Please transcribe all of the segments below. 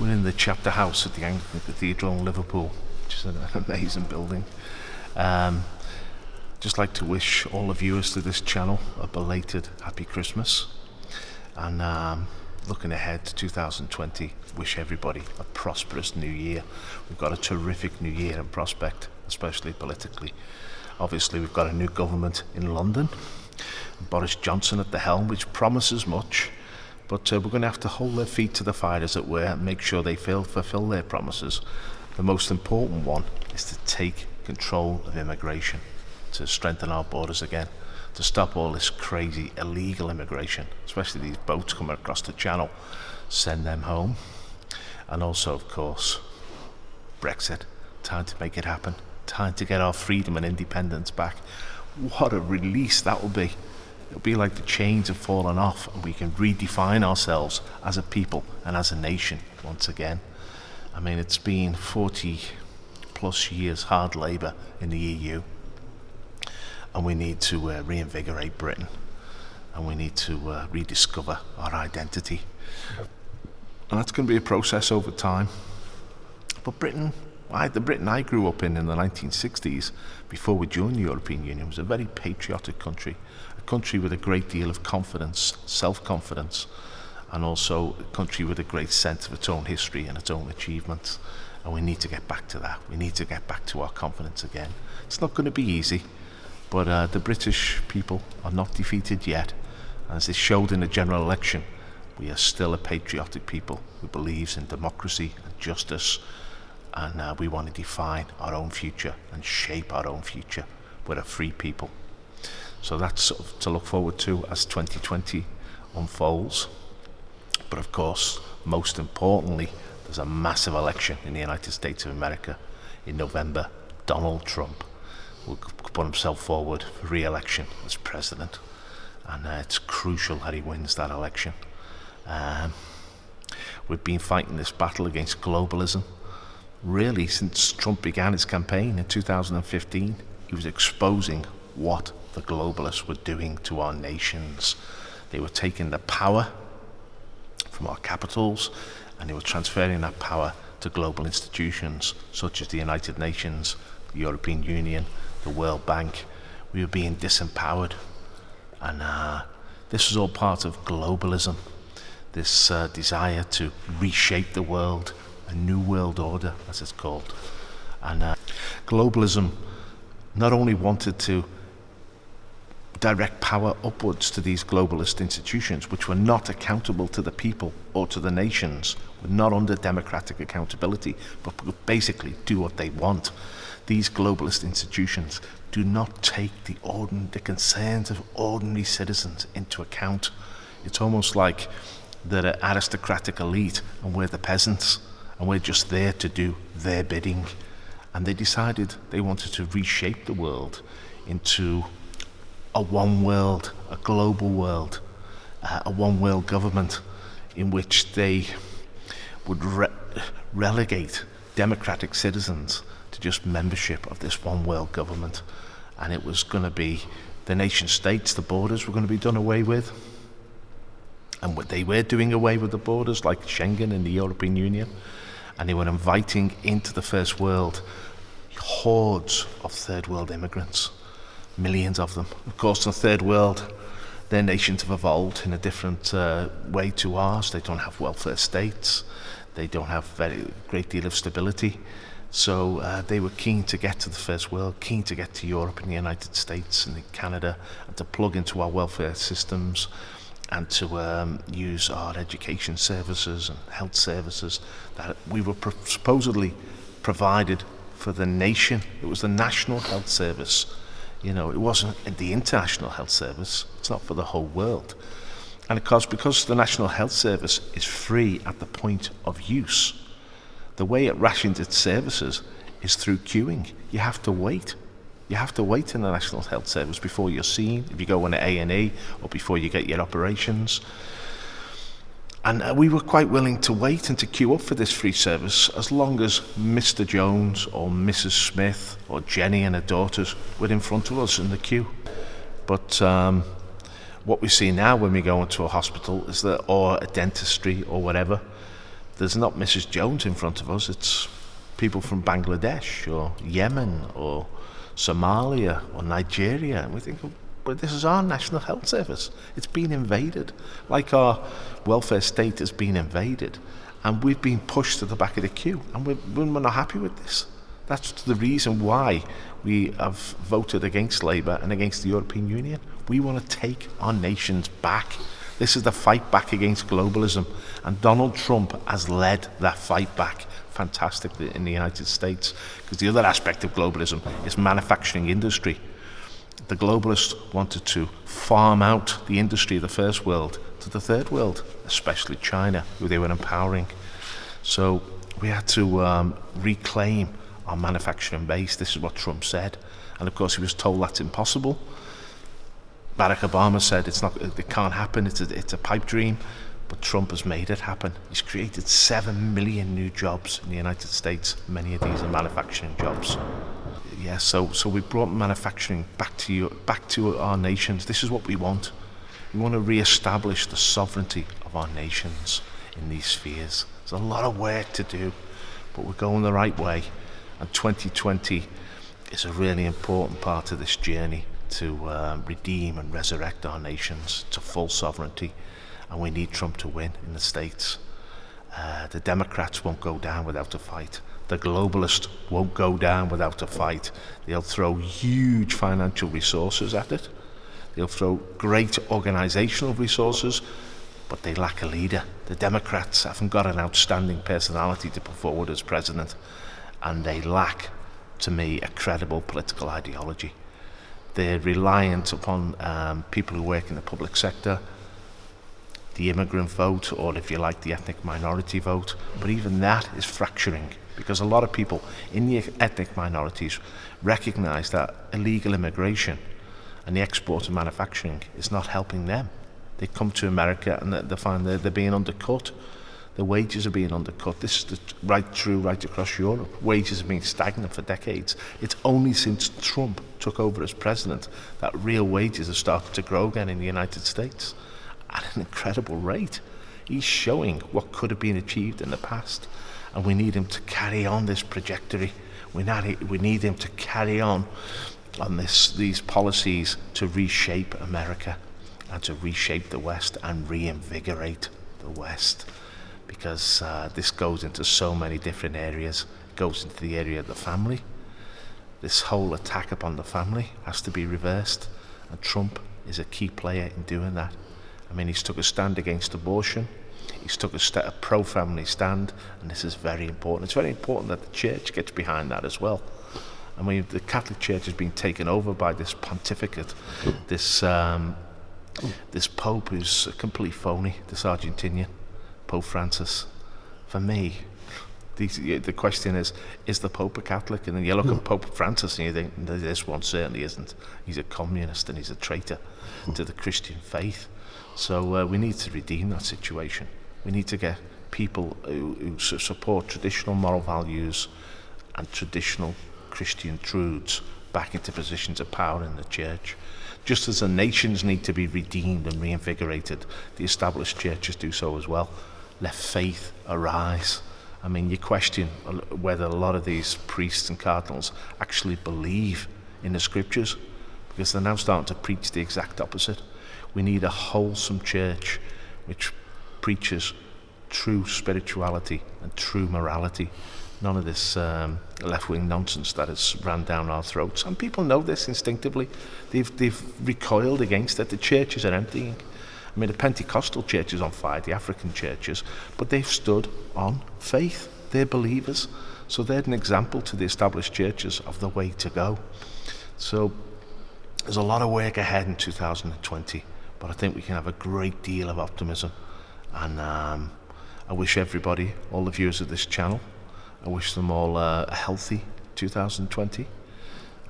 We're in the chapter house at the Anglican Cathedral in Liverpool, which is an amazing building. Just like to wish all the viewers to this channel a belated Happy Christmas. And looking ahead to 2020, wish everybody a prosperous new year. We've got a terrific new year in prospect, especially politically. Obviously, we've got a new government in London, Boris Johnson at the helm, which promises much. But we're going to have to hold their feet to the fire, as it were, and make sure they fulfill their promises. The most important one is to take control of immigration, to strengthen our borders again, to stop all this crazy illegal immigration, especially these boats coming across the channel, send them home. And also, of course, Brexit. Time to make it happen. Time to get our freedom and independence back. What a release that will be. It'll be like the chains have fallen off and we can redefine ourselves as a people and as a nation once again. I mean, it's been 40 plus years hard labour in the EU, and we need to reinvigorate Britain, and we need to rediscover our identity. And that's going to be a process over time. But Britain, the Britain I grew up in the 1960s, before we joined the European Union, was a very patriotic country. A country with a great deal of confidence, self-confidence, and also a country with a great sense of its own history and its own achievements. And we need to get back to that. We need to get back to our confidence again. It's not going to be easy, but the British people are not defeated yet. As they showed in the general election, we are still a patriotic people who believes in democracy and justice, and we want to define our own future and shape our own future. We're a free people. So that's sort of to look forward to as 2020 unfolds. But of course, most importantly, there's a massive election in the United States of America in November. Donald Trump will put himself forward for re-election as president, and it's crucial that he wins that election. We've been fighting this battle against globalism really since Trump began his campaign in 2015. He was exposing what the globalists were doing to our nations. They were taking the power from our capitals, and they were transferring that power to global institutions such as the United Nations, the European Union, the World Bank. We were being disempowered, and this was all part of globalism, this desire to reshape the world, a new world order as it's called. And globalism not only wanted to direct power upwards to these globalist institutions, which were not accountable to the people or to the nations, were not under democratic accountability, but could basically do what they want. These globalist institutions do not take the concerns of ordinary citizens into account. It's almost like they're an aristocratic elite and we're the peasants, and we're just there to do their bidding. And they decided they wanted to reshape the world into a one world, a global world, a one world government in which they would relegate democratic citizens to just membership of this one world government. And it was going to be the nation states, the borders were going to be done away with. And what they were doing away with the borders, like Schengen and the European Union. And they were inviting into the first world hordes of third world immigrants. Millions of them. Of course, in the third world, their nations have evolved in a different way to ours. They don't have welfare states. They don't have a great deal of stability. So they were keen to get to the first world, keen to get to Europe and the United States and Canada, and to plug into our welfare systems, and to use our education services and health services that we were supposedly provided for the nation. It was the National Health Service. You know, it wasn't the International Health Service. It's not for the whole world. And of course, because the National Health Service is free at the point of use, the way it rations its services is through queuing. You have to wait. You have to wait in the National Health Service before you're seen, if you go on an A&E, or before you get your operations. And we were quite willing to wait and to queue up for this free service as long as Mr. Jones or Mrs. Smith or Jenny and her daughters were in front of us in the queue. But what we see now when we go into a hospital is that, or a dentistry or whatever, there's not Mrs. Jones in front of us, it's people from Bangladesh or Yemen or Somalia or Nigeria, and we think, but this is our National Health Service. It's been invaded, like our welfare state has been invaded, and we've been pushed to the back of the queue, and we're not happy with this. That's the reason why we have voted against Labour and against the European Union. We want to take our nations back. This is the fight back against globalism, and Donald Trump has led that fight back fantastically in the United States, because the other aspect of globalism is manufacturing industry. The globalists wanted to farm out the industry of the first world to the third world, especially China, who they were empowering. So we had to reclaim our manufacturing base. This is what Trump said, and of course he was told that's impossible. Barack Obama said it can't happen, it's a pipe dream, but Trump has made it happen. He's created 7 million new jobs in the United States. Many of these are manufacturing jobs. Yeah, so we brought manufacturing back to our nations. This is what we want. We want to re-establish the sovereignty of our nations in these spheres. There's a lot of work to do, but we're going the right way. And 2020 is a really important part of this journey to redeem and resurrect our nations to full sovereignty. And we need Trump to win in the States. The Democrats won't go down without a fight. The globalists won't go down without a fight. They'll throw huge financial resources at it. They'll throw great organizational resources, but they lack a leader. The Democrats haven't got an outstanding personality to put forward as president, and they lack, to me, a credible political ideology. They're reliant upon people who work in the public sector, the immigrant vote, or if you like, the ethnic minority vote. But even that is fracturing, because a lot of people in the ethnic minorities recognize that illegal immigration and the export of manufacturing is not helping them. They come to America and they find they're being undercut. The wages are being undercut. This is right across Europe. Wages have been stagnant for decades. It's only since Trump took over as president that real wages have started to grow again in the United States at an incredible rate. He's showing what could have been achieved in the past, and we need him to carry on this trajectory. We need him to carry on these policies to reshape America and to reshape the West and reinvigorate the West, because this goes into so many different areas. It goes into the area of the family. This whole attack upon the family has to be reversed, and Trump is a key player in doing that. I mean, he's took a stand against abortion. He's took a pro-family stand, and this is very important. It's very important that the church gets behind that as well. I mean, the Catholic Church has been taken over by this pontificate, this Pope who's a complete phony, this Argentinian, Pope Francis. For me, the question is the Pope a Catholic? And then you look at Pope Francis and you think, this one certainly isn't. He's a communist and he's a traitor to the Christian faith. So we need to redeem that situation. We need to get people who support traditional moral values and traditional Christian truths back into positions of power in the church. Just as the nations need to be redeemed and reinvigorated, the established churches do so as well. Let faith arise. I mean, you question whether a lot of these priests and cardinals actually believe in the scriptures, because they're now starting to preach the exact opposite. We need a wholesome church which preaches true spirituality and true morality. None of this left-wing nonsense that has ran down our throats. And people know this instinctively. They've recoiled against it. The churches are emptying. I mean, the Pentecostal church is on fire, the African churches, but they've stood on faith. They're believers. So they're an example to the established churches of the way to go. So there's a lot of work ahead in 2020, but I think we can have a great deal of optimism. And I wish everybody, all the viewers of this channel, I wish them all a healthy 2020.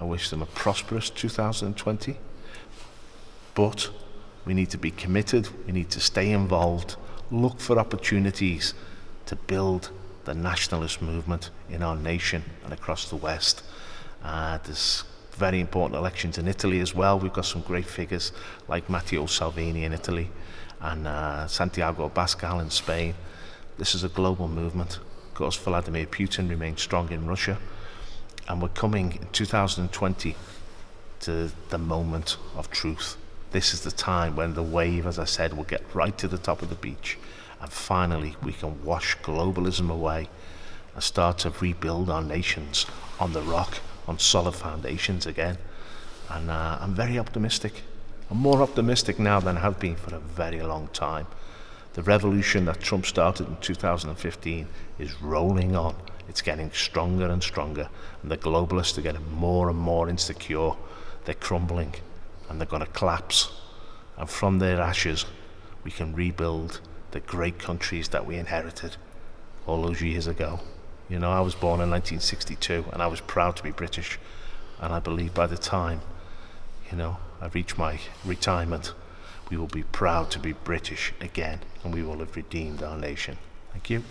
I wish them a prosperous 2020. But we need to be committed, we need to stay involved, look for opportunities to build the nationalist movement in our nation and across the West. There's very important elections in Italy as well. We've got some great figures like Matteo Salvini in Italy and Santiago Abascal in Spain. This is a global movement. Of course, Vladimir Putin remains strong in Russia, and we're coming in 2020 to the moment of truth. This is the time when the wave, as I said, will get right to the top of the beach, and finally we can wash globalism away and start to rebuild our nations on the rock, on solid foundations again. And I'm very optimistic. I'm more optimistic now than I have been for a very long time. The revolution that Trump started in 2015 is rolling on. It's getting stronger and stronger, and the globalists are getting more and more insecure. They're crumbling, and they're going to collapse. And from their ashes, we can rebuild the great countries that we inherited all those years ago. You know, I was born in 1962, and I was proud to be British. And I believe by the time, you know, I reach my retirement, we will be proud to be British again, and we will have redeemed our nation. Thank you.